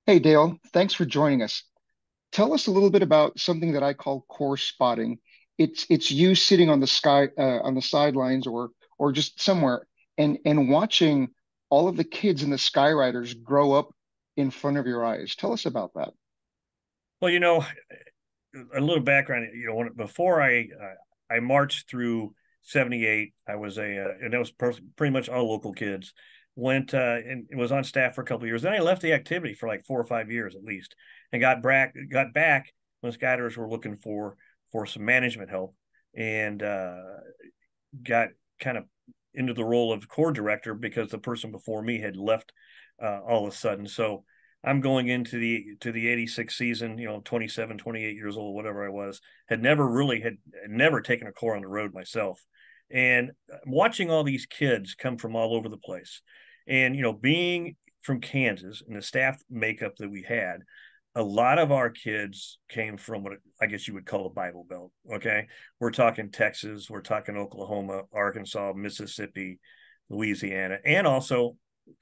Hey Dale, thanks for joining us. Tell us a little bit about something that I call core spotting. It's you sitting on the sky on the sidelines or just somewhere and watching all of the kids in the Skywriters grow up in front of your eyes. Tell us about that. Well, a little background. Before I marched through '78, I was and that was pretty much all local kids. Went and was on staff for a couple of years. Then I left the activity for like 4 or 5 years at least, and got back when Skyers were looking for some management help, and got kind of into the role of core director because the person before me had left all of a sudden. So I'm going into the 86 season, 27, 28 years old, whatever I was, had never taken a core on the road myself. And watching all these kids come from all over the place. And, being from Kansas and the staff makeup that we had, a lot of our kids came from what I guess you would call a Bible Belt. Okay. We're talking Texas, we're talking Oklahoma, Arkansas, Mississippi, Louisiana, and also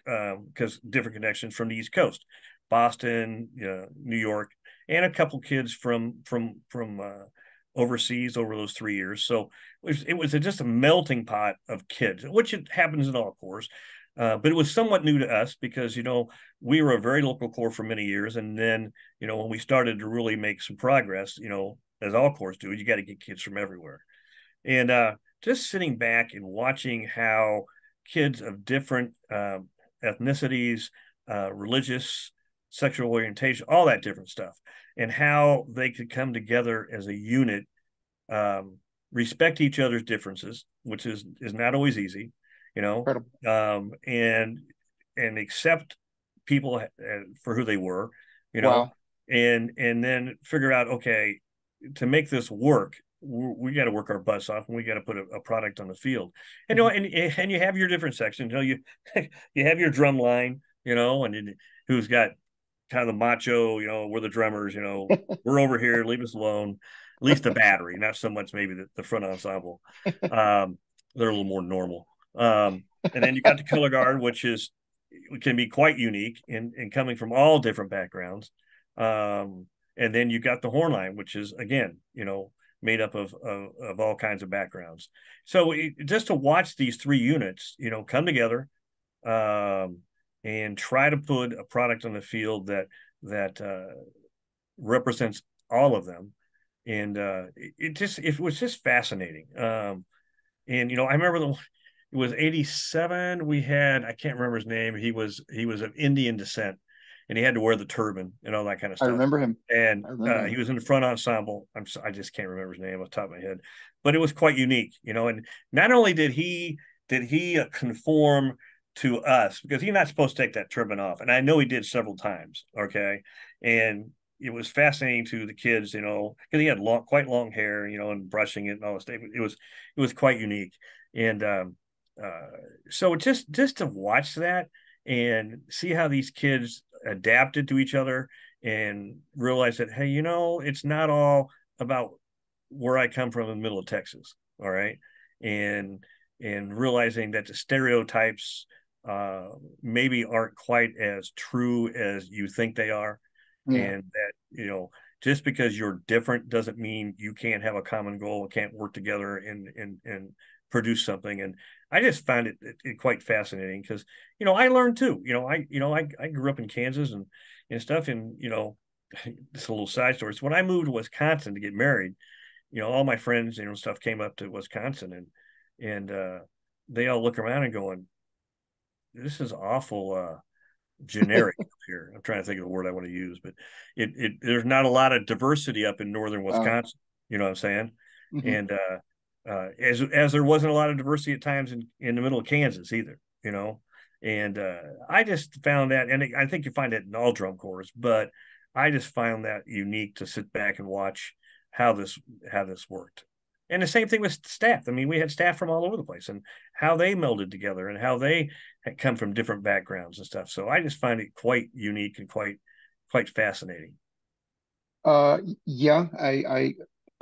because different connections from the East Coast, Boston, New York, and a couple kids from overseas over those 3 years. So it was just a melting pot of kids, which it happens in all corps. But it was somewhat new to us because we were a very local corps for many years, and then when we started to really make some progress, as all corps do, you got to get kids from everywhere. And just sitting back and watching how kids of different ethnicities, religious, sexual orientation, all that different stuff, and how they could come together as a unit, um, respect each other's differences, which is not always easy, you know, Incredible. um, and and accept people for who they were, you know, Wow. and then figure out, okay, to make this work, we got to work our butts off, and we got to put a product on the field. And Mhm. and you have your different sections. You have your drum line, and who's got kind of the macho, we're the drummers, we're over here, leave us alone. At least the battery, not so much maybe the front ensemble. Um, they're a little more normal. And then you got the color guard, which can be quite unique in coming from all different backgrounds. Um, and then you got the horn line, which is again, made up of all kinds of backgrounds. So just to watch these three units, come together, um, and try to put a product on the field that represents all of them, and it was just fascinating. And I remember it was '87. We had, I can't remember his name. He was of Indian descent, and he had to wear the turban and all that kind of I stuff. remember him. And I remember he him. was in the front ensemble. I just can't remember his name off the top of my head, but it was quite unique, And not only did he conform to us because he's not supposed to take that turban off, and I know he did several times. Okay, and it was fascinating to the kids, because he had quite long hair, and brushing it and all this stuff. It was quite unique, and uh, so just to watch that and see how these kids adapted to each other and realize that, hey, it's not all about where I come from in the middle of Texas. All right, and and realizing that the stereotypes uh, maybe aren't quite as true as you think they are, Yeah. and that just because you're different doesn't mean you can't have a common goal, can't work together and produce something. And I just found it quite fascinating because I learned too. I grew up in Kansas and stuff, and it's a little side story. So when I moved to Wisconsin to get married, all my friends stuff came up to Wisconsin, and they all look around and going, "This is awful generic up here." I'm trying to think of the word I want to use, but there's not a lot of diversity up in northern Uh, Wisconsin. You know what I'm saying? mhm. And as there wasn't a lot of diversity at times in the middle of Kansas either. And I just found that, and I think you find it in all drum corps, but I just found that unique to sit back and watch how this worked. And the same thing with staff. I mean, we had staff from all over the place, and how they melded together, and how they had come from different backgrounds and stuff. So I just find it quite unique and quite fascinating. Yeah,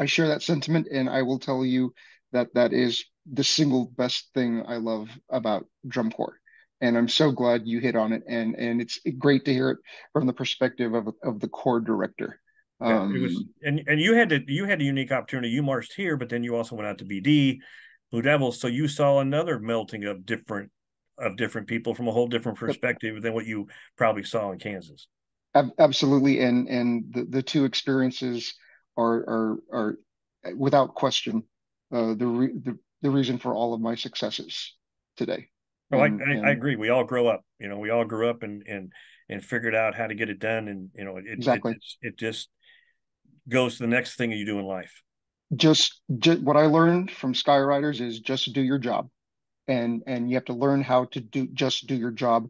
I share that sentiment, and I will tell you that that is the single best thing I love about drum corps. And I'm so glad you hit on it. And it's great to hear it from the perspective of the core director. Yeah, it was, Um, and you had a unique opportunity. You marched here, but then you also went out to BD, Blue Devils, so you saw another melting of different people from a whole different perspective than what you probably saw in Kansas. Absolutely, and the two experiences are without question the reason for all of my successes today. Oh, I And agree. We all grow up. We all grew up and figured out how to get it done, and exactly, it just goes to the next thing you do in life. just what I learned from Skywriters is just do your job, and you have to learn how to do your job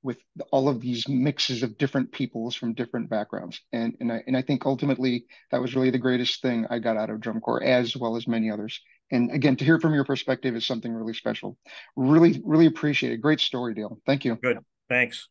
with all of these mixes of different peoples from different backgrounds. And I think ultimately that was really the greatest thing I got out of drum corps, as well as many others. And again, to hear from your perspective is something really special. Really, really appreciate it. Great story, Dale. Thank you. Good. Thanks.